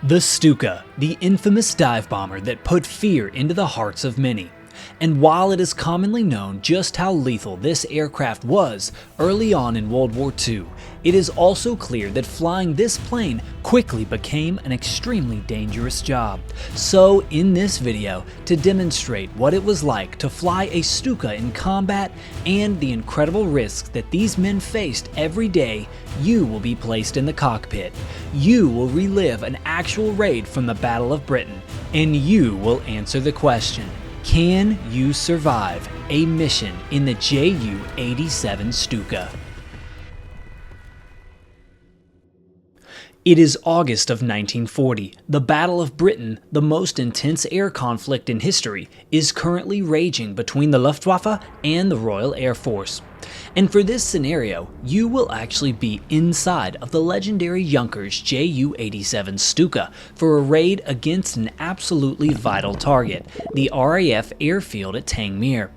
The Stuka, the infamous dive bomber that put fear into the hearts of many. And while it is commonly known just how lethal this aircraft was early on in World War II, it is also clear that flying this plane quickly became an extremely dangerous job. So in this video, to demonstrate what it was like to fly a Stuka in combat and the incredible risks that these men faced every day, you will be placed in the cockpit. You will relive an actual raid from the Battle of Britain, and you will answer the question: can you survive a mission in the Ju-87 Stuka? It is August of 1940. The Battle of Britain, the most intense air conflict in history, is currently raging between the Luftwaffe and the Royal Air Force. And for this scenario, you will actually be inside of the legendary Junkers Ju-87 Stuka for a raid against an absolutely vital target, the RAF airfield at Tangmere.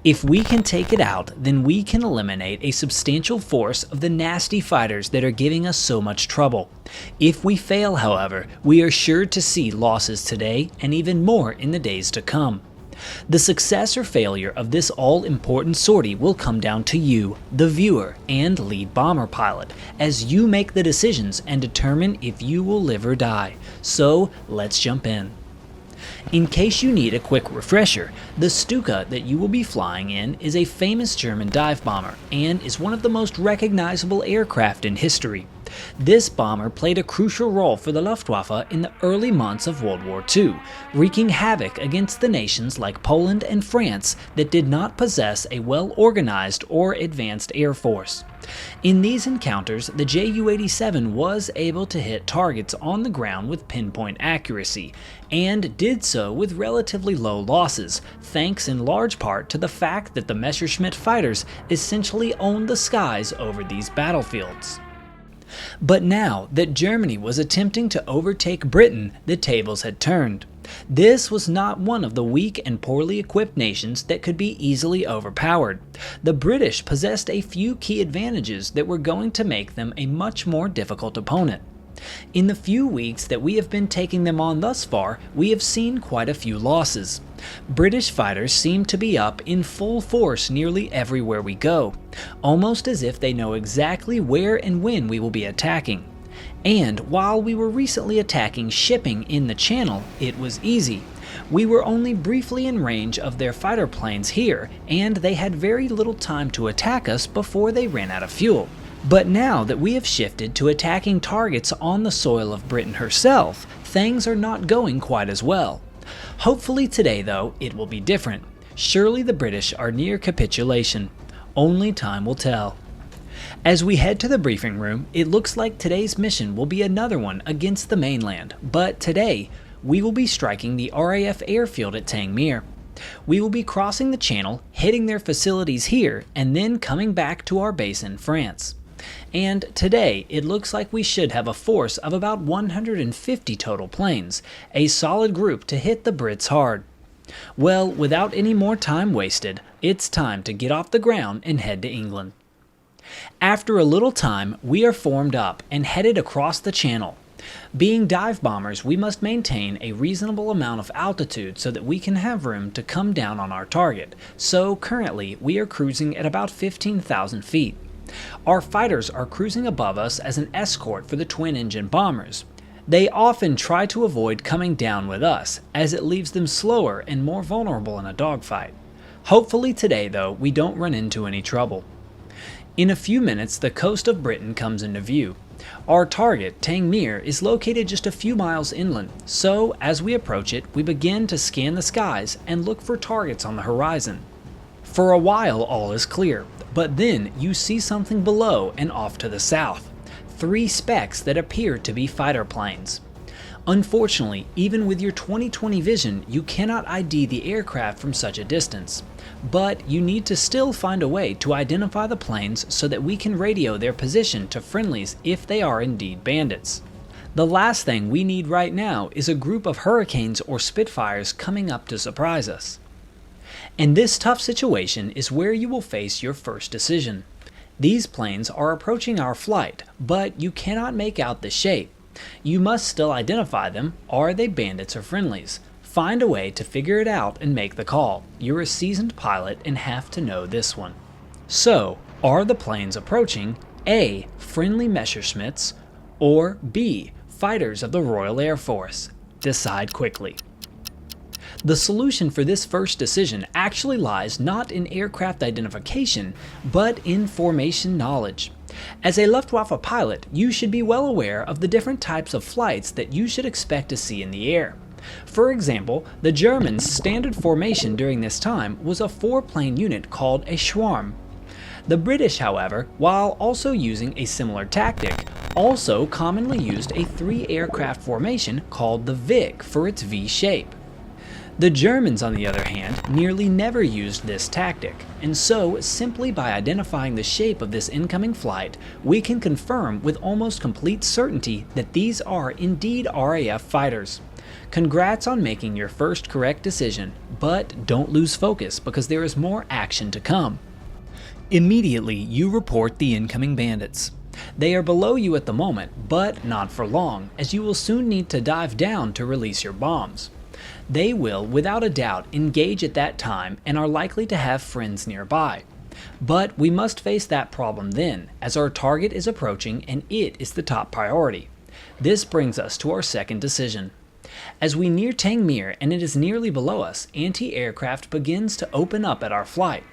If we can take it out, then we can eliminate a substantial force of the nasty fighters that are giving us so much trouble. If we fail, however, we are sure to see losses today and even more in the days to come. The success or failure of this all-important sortie will come down to you, the viewer and lead bomber pilot, as you make the decisions and determine if you will live or die. So let's jump in. In case you need a quick refresher, the Stuka that you will be flying in is a famous German dive bomber and is one of the most recognizable aircraft in history. This bomber played a crucial role for the Luftwaffe in the early months of World War II, wreaking havoc against the nations like Poland and France that did not possess a well-organized or advanced air force. In these encounters, the Ju-87 was able to hit targets on the ground with pinpoint accuracy, and did so with relatively low losses, thanks in large part to the fact that the Messerschmitt fighters essentially owned the skies over these battlefields. But now that Germany was attempting to overtake Britain, the tables had turned. This was not one of the weak and poorly equipped nations that could be easily overpowered. The British possessed a few key advantages that were going to make them a much more difficult opponent. In the few weeks that we have been taking them on thus far, we have seen quite a few losses. British fighters seem to be up in full force nearly everywhere we go, almost as if they know exactly where and when we will be attacking. And while we were recently attacking shipping in the Channel, it was easy. We were only briefly in range of their fighter planes here, and they had very little time to attack us before they ran out of fuel. But now that we have shifted to attacking targets on the soil of Britain herself, things are not going quite as well. Hopefully today, though, it will be different. Surely the British are near capitulation. Only time will tell. As we head to the briefing room, it looks like today's mission will be another one against the mainland, but today we will be striking the RAF airfield at Tangmere. We will be crossing the Channel, hitting their facilities here, and then coming back to our base in France. And today, it looks like we should have a force of about 150 total planes, a solid group to hit the Brits hard. Well, without any more time wasted, it's time to get off the ground and head to England. After a little time, we are formed up and headed across the Channel. Being dive bombers, we must maintain a reasonable amount of altitude so that we can have room to come down on our target, so currently we are cruising at about 15,000 feet. Our fighters are cruising above us as an escort for the twin-engine bombers. They often try to avoid coming down with us, as it leaves them slower and more vulnerable in a dogfight. Hopefully today, though, we don't run into any trouble. In a few minutes, the coast of Britain comes into view. Our target, Tangmere, is located just a few miles inland, so as we approach it, we begin to scan the skies and look for targets on the horizon. For a while, all is clear. But then you see something below and off to the south. 3 specks that appear to be fighter planes. Unfortunately, even with your 20/20 vision, you cannot ID the aircraft from such a distance. But you need to still find a way to identify the planes so that we can radio their position to friendlies if they are indeed bandits. The last thing we need right now is a group of Hurricanes or Spitfires coming up to surprise us. And this tough situation is where you will face your first decision. These planes are approaching our flight, but you cannot make out the shape. You must still identify them. Are they bandits or friendlies? Find a way to figure it out and make the call. You're a seasoned pilot and have to know this one. So, are the planes approaching A. Friendly Messerschmitts or B. Fighters of the Royal Air Force? Decide quickly. The solution for this first decision actually lies not in aircraft identification, but in formation knowledge. As a Luftwaffe pilot, you should be well aware of the different types of flights that you should expect to see in the air. For example, the Germans' standard formation during this time was a 4-plane unit called a Schwarm. The British, however, while also using a similar tactic, also commonly used a 3-aircraft formation called the Vic for its V shape. The Germans, on the other hand, nearly never used this tactic, and so simply by identifying the shape of this incoming flight, we can confirm with almost complete certainty that these are indeed RAF fighters. Congrats on making your first correct decision, but don't lose focus because there is more action to come. Immediately, you report the incoming bandits. They are below you at the moment, but not for long, as you will soon need to dive down to release your bombs. They will, without a doubt, engage at that time and are likely to have friends nearby. But we must face that problem then, as our target is approaching and it is the top priority. This brings us to our second decision. As we near Tangmere and it is nearly below us, anti-aircraft begins to open up at our flight.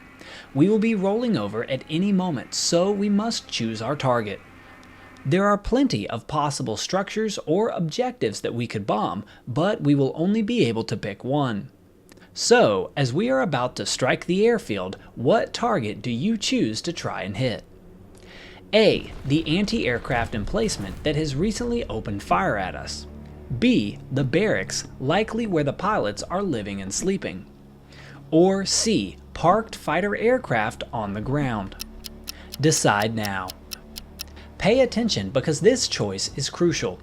We will be rolling over at any moment, so we must choose our target. There are plenty of possible structures or objectives that we could bomb, but we will only be able to pick one. So, as we are about to strike the airfield, what target do you choose to try and hit? A. The anti-aircraft emplacement that has recently opened fire at us. B. The barracks, likely where the pilots are living and sleeping. Or C. Parked fighter aircraft on the ground. Decide now. Pay attention because this choice is crucial.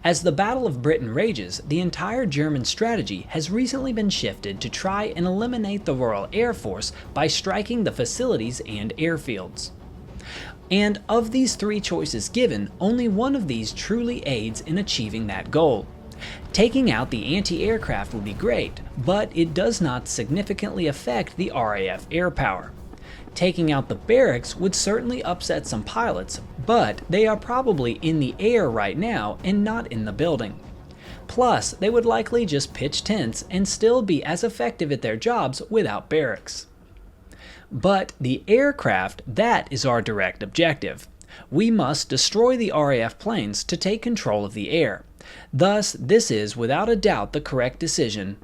As the Battle of Britain rages, the entire German strategy has recently been shifted to try and eliminate the Royal Air Force by striking the facilities and airfields. And of these 3 choices given, only one of these truly aids in achieving that goal. Taking out the anti-aircraft would be great, but it does not significantly affect the RAF air power. Taking out the barracks would certainly upset some pilots, but they are probably in the air right now and not in the building. Plus, they would likely just pitch tents and still be as effective at their jobs without barracks. But the aircraft, that is our direct objective. We must destroy the RAF planes to take control of the air. Thus, this is without a doubt the correct decision.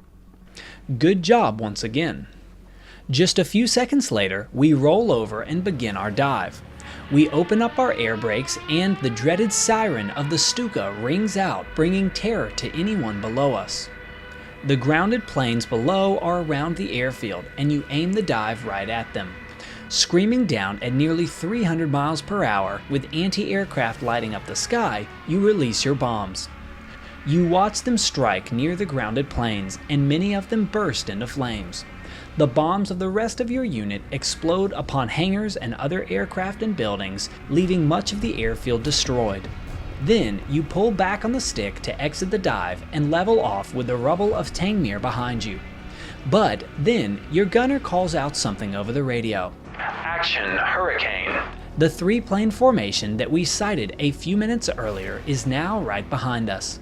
Good job once again. Just a few seconds later, we roll over and begin our dive. We open up our air brakes and the dreaded siren of the Stuka rings out, bringing terror to anyone below us. The grounded planes below are around the airfield and you aim the dive right at them. Screaming down at nearly 300 miles per hour with anti-aircraft lighting up the sky, you release your bombs. You watch them strike near the grounded planes and many of them burst into flames. The bombs of the rest of your unit explode upon hangars and other aircraft and buildings, leaving much of the airfield destroyed. Then you pull back on the stick to exit the dive and level off with the rubble of Tangmere behind you. But then your gunner calls out something over the radio. Action, Hurricane. The 3-plane formation that we sighted a few minutes earlier is now right behind us.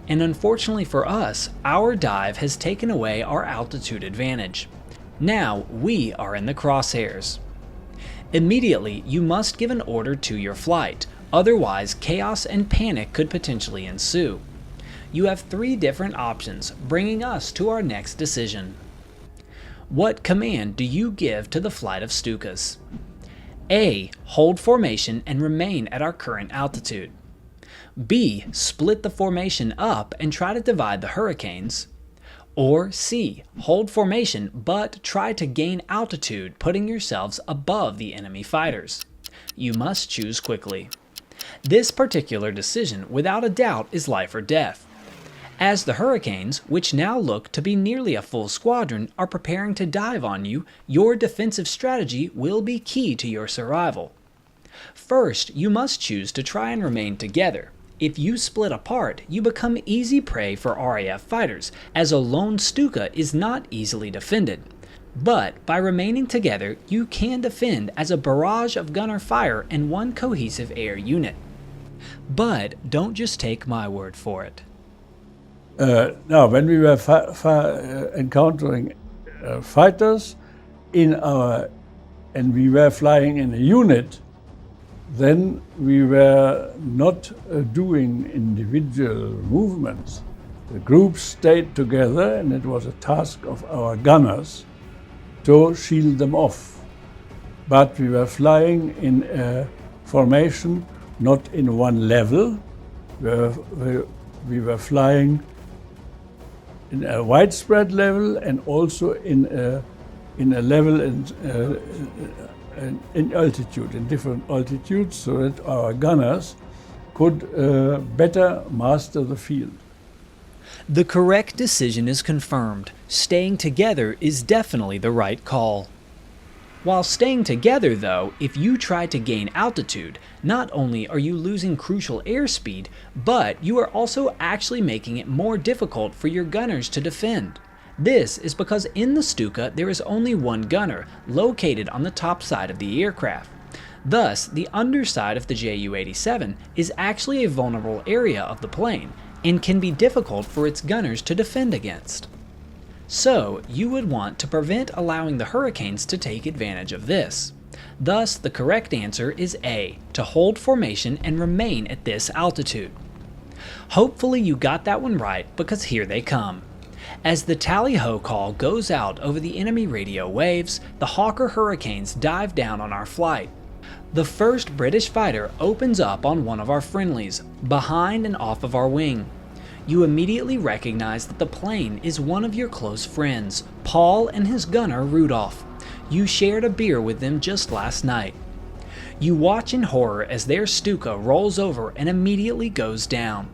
And unfortunately for us, our dive has taken away our altitude advantage. Now we are in the crosshairs. Immediately, you must give an order to your flight, otherwise chaos and panic could potentially ensue. You have 3 different options, bringing us to our next decision. What command do you give to the flight of Stukas? A. Hold formation and remain at our current altitude. B. Split the formation up and try to divide the Hurricanes. Or C. Hold formation but try to gain altitude, putting yourselves above the enemy fighters. You must choose quickly. This particular decision, without a doubt, is life or death. As the Hurricanes, which now look to be nearly a full squadron, are preparing to dive on you, your defensive strategy will be key to your survival. First, you must choose to try and remain together. If you split apart, you become easy prey for RAF fighters, as a lone Stuka is not easily defended. But by remaining together, you can defend as a barrage of gunner fire and one cohesive air unit. But don't just take my word for it. Now, when we were encountering fighters and we were flying in a unit, then we were not doing individual movements. The groups stayed together, and it was a task of our gunners to shield them off. But we were flying in a formation, not in one level. We were flying in a widespread level and also in a level in altitude, in different altitudes, so that our gunners could better master the field. The correct decision is confirmed. Staying together is definitely the right call. While staying together, though, if you try to gain altitude, not only are you losing crucial airspeed, but you are also actually making it more difficult for your gunners to defend. This is because in the Stuka there is only one gunner, located on the top side of the aircraft. Thus, the underside of the Ju-87 is actually a vulnerable area of the plane, and can be difficult for its gunners to defend against. So, you would want to prevent allowing the Hurricanes to take advantage of this. Thus, the correct answer is A, to hold formation and remain at this altitude. Hopefully you got that one right, because here they come. As the tally-ho call goes out over the enemy radio waves, the Hawker Hurricanes dive down on our flight. The first British fighter opens up on one of our friendlies, behind and off of our wing. You immediately recognize that the plane is one of your close friends, Paul and his gunner Rudolph. You shared a beer with them just last night. You watch in horror as their Stuka rolls over and immediately goes down.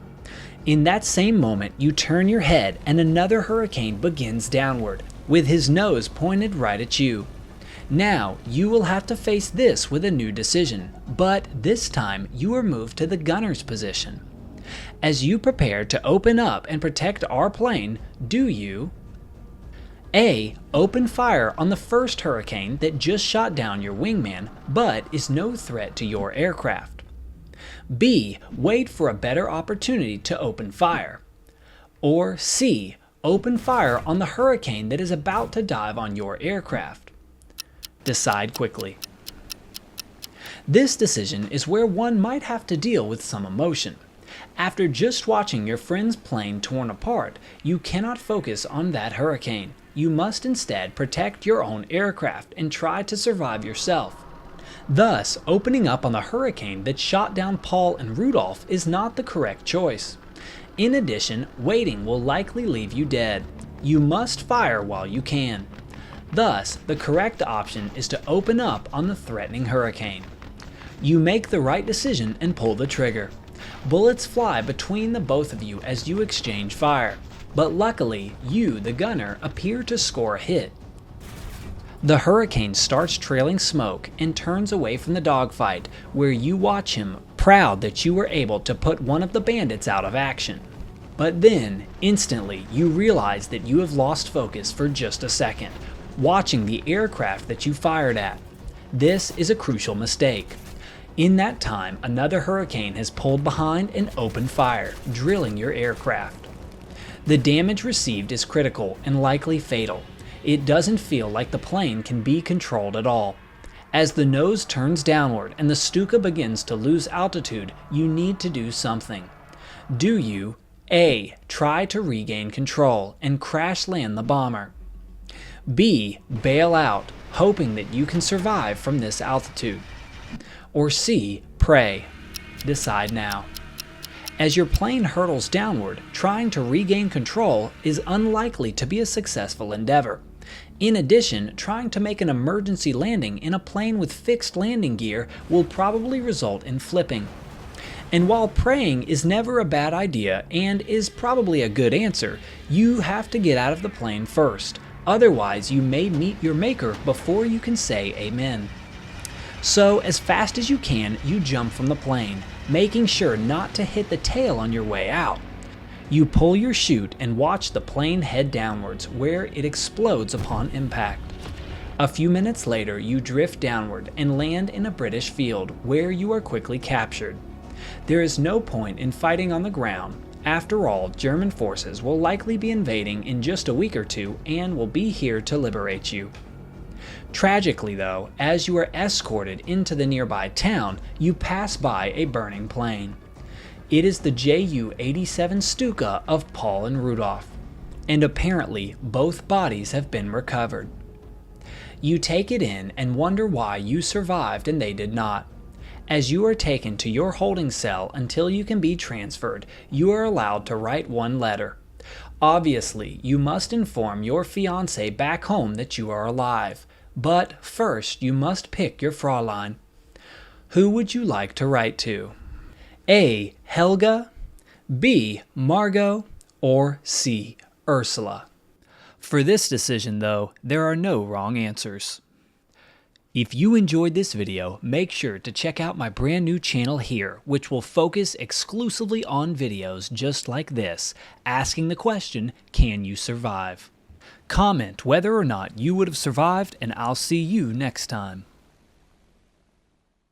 In that same moment, you turn your head and another Hurricane begins downward, with his nose pointed right at you. Now, you will have to face this with a new decision, but this time you are moved to the gunner's position. As you prepare to open up and protect our plane, do you A. Open fire on the first Hurricane that just shot down your wingman, but is no threat to your aircraft? B. Wait for a better opportunity to open fire? Or C. Open fire on the Hurricane that is about to dive on your aircraft? Decide quickly. This decision is where one might have to deal with some emotion. After just watching your friend's plane torn apart, you cannot focus on that Hurricane. You must instead protect your own aircraft and try to survive yourself. Thus, opening up on the Hurricane that shot down Paul and Rudolph is not the correct choice. In addition, waiting will likely leave you dead. You must fire while you can. Thus, the correct option is to open up on the threatening Hurricane. You make the right decision and pull the trigger. Bullets fly between the both of you as you exchange fire, but luckily, you, the gunner, appear to score a hit. The Hurricane starts trailing smoke and turns away from the dogfight, where you watch him, proud that you were able to put one of the bandits out of action. But then, instantly, you realize that you have lost focus for just a second, watching the aircraft that you fired at. This is a crucial mistake. In that time, another Hurricane has pulled behind and opened fire, drilling your aircraft. The damage received is critical and likely fatal. It doesn't feel like the plane can be controlled at all. As the nose turns downward and the Stuka begins to lose altitude, you need to do something. Do you A. Try to regain control and crash land the bomber? B. Bail out, hoping that you can survive from this altitude? Or C. Pray? Decide now. As your plane hurtles downward, trying to regain control is unlikely to be a successful endeavor. In addition, trying to make an emergency landing in a plane with fixed landing gear will probably result in flipping. And while praying is never a bad idea and is probably a good answer, you have to get out of the plane first. Otherwise, you may meet your maker before you can say amen. So, as fast as you can, you jump from the plane. making sure not to hit the tail on your way out. You pull your chute and watch the plane head downwards, where it explodes upon impact. A few minutes later, you drift downward and land in a British field, where you are quickly captured. There is no point in fighting on the ground. After all, German forces will likely be invading in just a week or two and will be here to liberate you. Tragically though, as you are escorted into the nearby town, you pass by a burning plane. It is the Ju-87 Stuka of Paul and Rudolph, and apparently both bodies have been recovered. You take it in and wonder why you survived and they did not. As you are taken to your holding cell until you can be transferred, you are allowed to write one letter. Obviously, you must inform your fiancé back home that you are alive, but first you must pick your Fraulein. Who would you like to write to? A. Helga, B. Margot, or C. Ursula? For this decision though, there are no wrong answers. If you enjoyed this video, make sure to check out my brand new channel here, which will focus exclusively on videos just like this, asking the question, can you survive? Comment whether or not you would have survived, and I'll see you next time.